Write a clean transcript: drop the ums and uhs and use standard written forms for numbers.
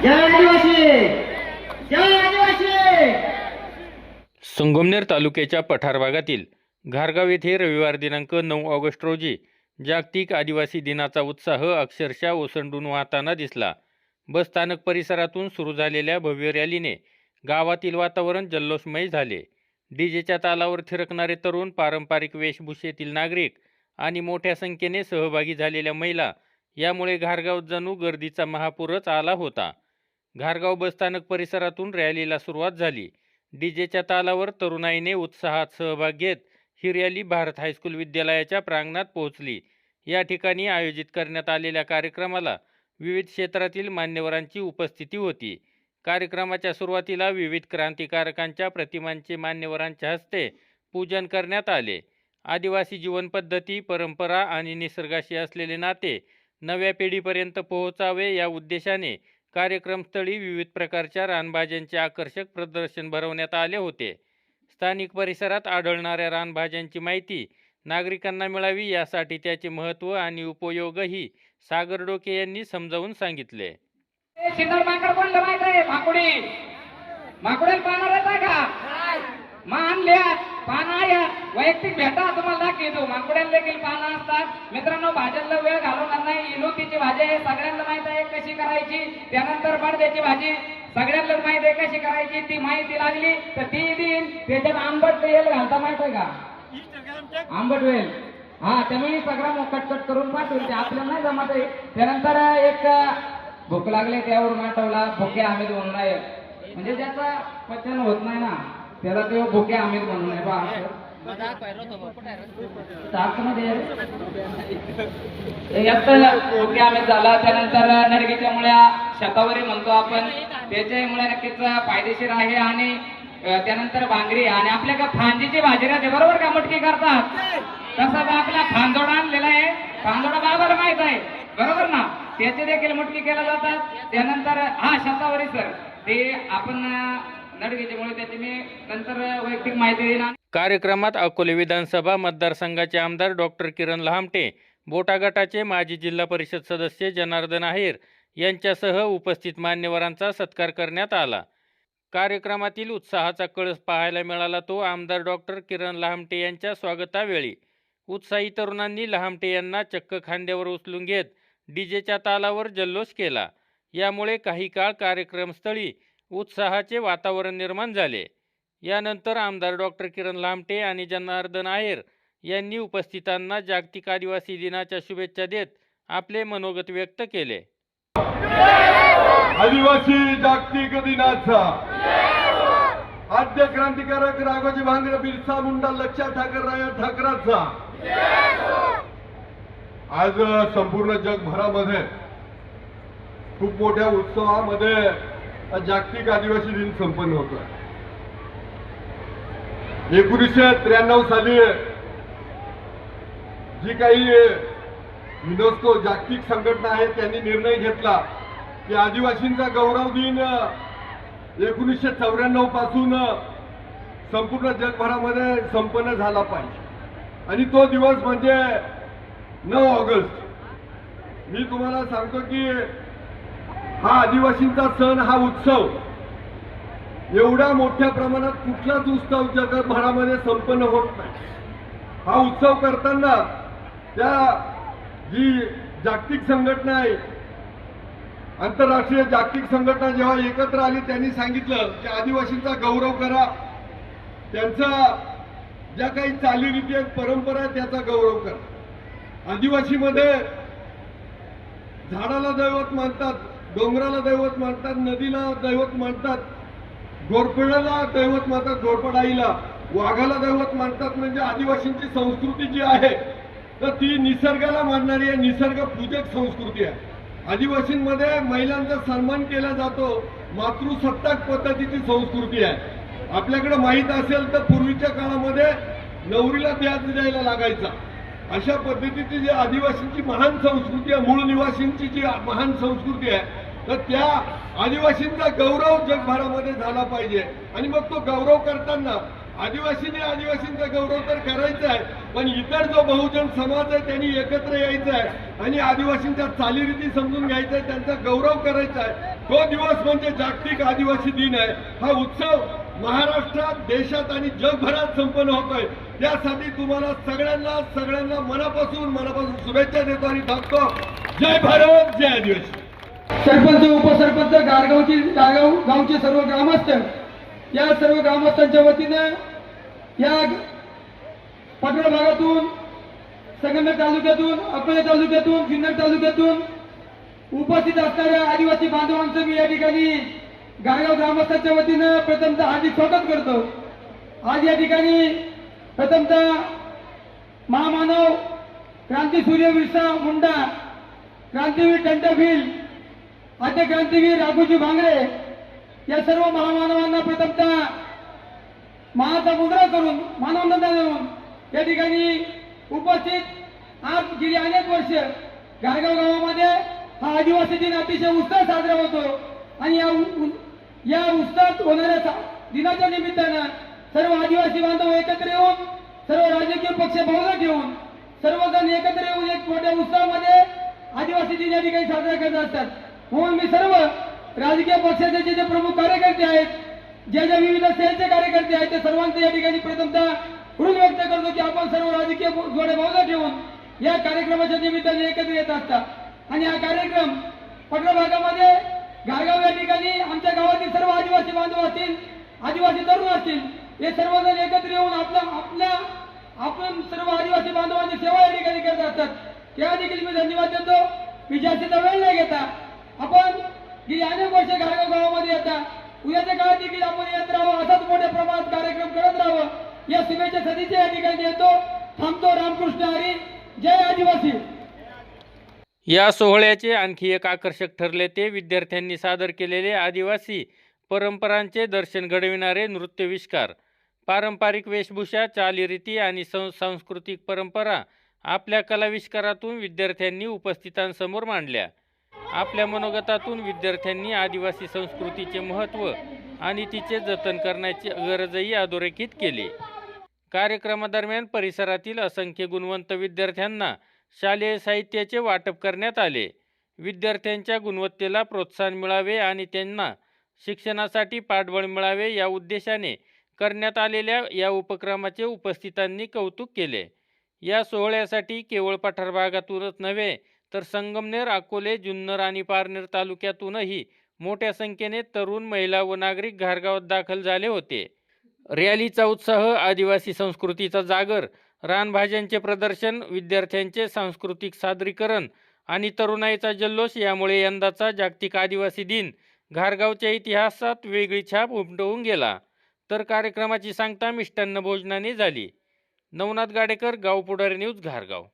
जय आदिवासी, जय आदिवासी। संगमनेर तालुक्याच्या पठार भागातील घारगाव येथे रविवार दिनांक 9 ऑगस्ट रोजी जागतिक आदिवासी दिनाचा उत्साह अक्षरशः ओसंडून वाहताना दिसला। बस स्थानक परिसरातून सुरू झालेल्या भव्य रॅलीने गावातील वातावरण जल्लोषमय झाले। डीजेच्या तालावर थिरकणारे तरुण, पारंपरिक वेशभूषेतील नागरिक आणि मोठ्या संख्येने सहभागी झालेल्या महिला यामुळे घारगाव जणू गर्दीचा महापूरच आला होता। घारगाव बसस्थानक परिसरातून रॅलीला सुरुवात झाली। डीजेच्या तालावर तरुणाईने उत्साहात सहभाग घेत ही रॅली भारत हायस्कूल विद्यालयाच्या प्रांगणात पोहोचली। या ठिकाणी आयोजित करण्यात आलेल्या कार्यक्रमाला विविध क्षेत्रातील मान्यवरांची उपस्थिती होती। कार्यक्रमाच्या सुरुवातीला विविध क्रांतिकारकांच्या प्रतिमांचे मान्यवरांच्या हस्ते पूजन करण्यात आले। आदिवासी जीवनपद्धती, परंपरा आणि निसर्गाशी असलेले नाते नव्या पिढीपर्यंत पोहोचावे या उद्देशाने कार्यक्रमस्थळी विविध प्रकारच्या रानभाज्यांचे आकर्षक प्रदर्शन भरवण्यात आले होते। स्थानिक परिसरात आढळणाऱ्या रानभाज्यांची माहिती नागरिकांना मिळावी यासाठी त्याचे महत्त्व आणि उपयोगही सागर डोके यांनी समजावून सांगितले। शिंदर माकड कोणलं माहित आहे? माकुडी. माकुडेल पाहणार आहे का? मान लिहा, पाना या, वैयक्तिक भेटा तुम्हाला दाखवतो। माकुडेल देखील पाना असतात। मित्रांनो, भाज्यांना वेळ घालवणार नाही। इलुतीची भाजी आहे, सगळ्यांना माहित आहे कशी करायची। त्यानंतर बडद्याची भाजी सगळ्यांना माहित आहे कशी करायची। ती माहिती लागली तर ती दिन त्याच्यात आंबट वेल घालता माहित आहे का? आंबट वेल, हा, त्यामुळे सगळं कटकट करून पाठवून ते आपल्याला नाही जमत आहे। त्यानंतर एक भूक लागले त्यावरून आठवला भुके आम्ही म्हणून आहे, म्हणजे ज्याचा पचन होत नाही ना त्याला ते भुके आम्ही म्हणून आहे बा। भुके आम्ही झाला। त्यानंतर नडगीच्या मुळ्या शतावरी म्हणतो आपण, त्याच्या मुळे नक्कीच फायदेशीर आहे। आणि त्यानंतर भांगरी आणि आपल्या का फांजीची भाजी राहते बरोबर का, मटकी करतात तसा बा आपला फांजोडा आणलेला आहे। फांजोडा बाबाला माहित आहे बरोबर ना, त्याचे देखील मटकी केल्या जातात। त्यानंतर हा शतावरी सर ते आपण नडगीच्यामुळे त्याची मी नंतर वैयक्तिक माहिती देणार। कार्यक्रमात अकोले विधानसभा मतदारसंघाचे आमदार डॉक्टर किरण लहामटे, बोटा गटाचे माजी जिल्हा परिषद सदस्य जनार्दन आहेर यांच्यासह उपस्थित मान्यवरांचा सत्कार करण्यात आला। कार्यक्रमातील उत्साहाचा कळस पाहायला मिळाला तो आमदार डॉक्टर किरण लहामटे यांच्या स्वागतावेळी। उत्साही तरुणांनी लहामटे यांना चक्क खांद्यावर उचलून घेत डीजेच्या तालावर जल्लोष केला। यामुळे काही काळ कार्यक्रमस्थळी उत्साहाचे वातावरण निर्माण झाले। यानंतर आमदार डॉक्टर किरण लहामटे आणि जनार्दन आहेर यांनी उपस्थितांना जागतिक आदिवासी दिनाच्या शुभेच्छा देत आपले मनोगत व्यक्त केले। आदिवासी जागतिक दिनाचा आद्य क्रांतिकारक राघोजी भांगरे, बिरसा मुंडा, लक्षा ठाकरराय ठाकराचा आज संपूर्ण जगभरामध्ये खूप मोठ्या उत्सवामध्ये जागतिक आदिवासी दिन संपन्न होतोय। 1993 साली जी काही युनेस्को जागतिक संघटना आहे त्यांनी निर्णय घेतला की आदिवासींचा गौरव दिन 1994 पासून संपूर्ण जगभरामध्ये संपन्न झाला पाहिजे आणि तो दिवस म्हणजे 9 ऑगस्ट। मी तुम्हाला सांगतो की हा आदिवासींचा सण, हा उत्सव एवढ्या मोठ्या प्रमाणात कुठलाच उत्सव जगभरामध्ये संपन्न होत नाही। हा उत्सव करताना त्या जी जागतिक संघटना आहे, आंतरराष्ट्रीय जागतिक संघटना जेव्हा एकत्र आली त्यांनी सांगितलं की आदिवासींचा गौरव करा, त्यांचा ज्या काही चालीरीती आहेत, परंपरा आहे त्याचा गौरव करा। आदिवासीमध्ये झाडाला दैवत मानतात, डोंगराला दैवत मानतात, नदीला दैवत मानतात, घोरपड्याला दैवत मानतात, घोरपडाईला, वाघाला दैवत मानतात। म्हणजे आदिवासींची संस्कृती जी आहे तर ती निसर्गाला मानणारी आहे, निसर्ग पूजक संस्कृती आहे। आदिवासींमध्ये महिलांचा सन्मान केला जातो, मातृसत्ताक पद्धतीची संस्कृती आहे। आपल्याकडे माहित असेल तर पूर्वीच्या काळामध्ये नवरीला त्याग द्यायला लागायचा। अशा पद्धतीची जी आदिवासींची महान संस्कृती आहे, मूळ निवासींची जी महान संस्कृती आहे, तर त्या आदिवासींचा गौरव जगभरामध्ये झाला पाहिजे। आणि मग तो गौरव करताना आदिवासींनी आदिवासींचा गौरव तर करायचा आहे, पण इतर जो बहुजन समाज आहे त्यांनी एकत्र यायचं आहे आणि आदिवासींच्या चालीरीती समजून घ्यायचा आहे, त्यांचा गौरव करायचा आहे. तो दिवस म्हणजे जागतिक आदिवासी दिन आहे. हा उत्सव महाराष्ट्रात, देशात आणि जगभरात संपन्न होतोय. त्यासाठी तुम्हाला सगळ्यांना मनापासून शुभेच्छा देतो आणि थांबतो. जय भारत, जय आदिवासी. सरपंच, उपसरपंच, गावचे सर्व ग्रामस्थ, या सर्व ग्रामस्थांच्या वतीनं या पटोळ भागातून, संगमनेर तालुक्यातून, अकोले तालुक्यातून, जुन्नर तालुक्यातून उपस्थित असणाऱ्या आदिवासी बांधवांचं मी या ठिकाणी गारगाव ग्रामस्थांच्या वतीनं प्रथमतः हार्दिक स्वागत करतो. आज या ठिकाणी प्रथमतः महामानव क्रांतीसूर्य बिरसा मुंडा, क्रांतीवीर टंटफिल, आद्य क्रांतीवीर राघोजी भांगरे या सर्व महामानवांना प्रथमतः महाचा मुद्रा करून मानवंदना देऊन या ठिकाणी उपस्थित. आज गेली अनेक वर्ष गारगाव गावामध्ये हा आदिवासी दिन अतिशय उत्साह साजरा होतो आणि या उत्साहात होणाऱ्या दिनाच्या निमित्तानं सर्व आदिवासी बांधव एकत्र येऊन, सर्व राजकीय पक्ष बाजूला ठेवून सर्वजण एकत्र येऊन एक मोठ्या उत्साहामध्ये आदिवासी दिन या ठिकाणी साजरा करत असतात. म्हणून मी सर्व राजकीय पक्षाचे जे प्रमुख कार्यकर्ते आहेत, ज्या विविध सेलचे कार्यकर्ते आहेत, त्या सर्वांचं या ठिकाणी प्रथमतः ऋण व्यक्त करतो की आपण सर्व राजकीय जोडे बाजूला ठेवून या कार्यक्रमाच्या निमित्ताने एकत्र येत असतात. आणि हा कार्यक्रम पटोळ भागामध्ये गारगाव या ठिकाणी आमच्या गावातील सर्व आदिवासी बांधव असतील, आदिवासी तरुण असतील, हे सर्वजण एकत्र येऊन आपण सर्व आदिवासी बांधवांची सेवा या ठिकाणी करत असतात. त्या देखील मी धन्यवाद देतो. मी जास्तीचा वेळ नाही घेता, आपण गेली अनेक वर्ष गारगाव गावामध्ये येता, उद्याच्या काळात देखील आपण येत राहावं, असाच मोठ्या प्रमाणात कार्यक्रम करत राहावं या शुभेच्छा सदिच्छा या ठिकाणी देतो. थांबतो. रामकृष्ण हरी. जय आदिवासी. या सोहळ्याचे आणखी एक आकर्षक ठरले ते विद्यार्थ्यांनी सादर केलेले आदिवासी परंपरांचे दर्शन घडविणारे नृत्यविष्कार. पारंपरिक वेशभूषा, चालीरीती आणि सांस्कृतिक परंपरा आपल्या कलाविष्कारातून विद्यार्थ्यांनी उपस्थितांसमोर मांडल्या. आपल्या मनोगतातून विद्यार्थ्यांनी आदिवासी संस्कृतीचे महत्त्व आणि तिचे जतन करण्याची गरजही अधोरेखित केली. कार्यक्रमादरम्यान परिसरातील असंख्य गुणवंत विद्यार्थ्यांना शालेय साहित्याचे वाटप करण्यात आले. विद्यार्थ्यांच्या गुणवत्तेला प्रोत्साहन मिळावे आणि त्यांना शिक्षणासाठी पाठबळ मिळावे या उद्देशाने करण्यात आलेल्या या उपक्रमाचे उपस्थितांनी कौतुक केले. या सोहळ्यासाठी केवळ पठार भागातूनच नव्हे तर संगमनेर, अकोले, जुन्नर आणि पारनेर तालुक्यातूनही मोठ्या संख्येने तरुण, महिला व नागरिक घारगावात दाखल झाले होते. रॅलीचा उत्साह, आदिवासी संस्कृतीचा जागर, रानभाज्यांचे प्रदर्शन, विद्यार्थ्यांचे सांस्कृतिक सादरीकरण आणि तरुणाईचा जल्लोष यामुळे यंदाचा जागतिक आदिवासी दिन घारगावच्या इतिहासात वेगळी छाप उमटवून गेला. तर कार्यक्रमाची सांगता मिष्टान्न भोजनाने झाली. नवनाथ गाडेकर, गाव पुढारी न्यूज, घारगाव.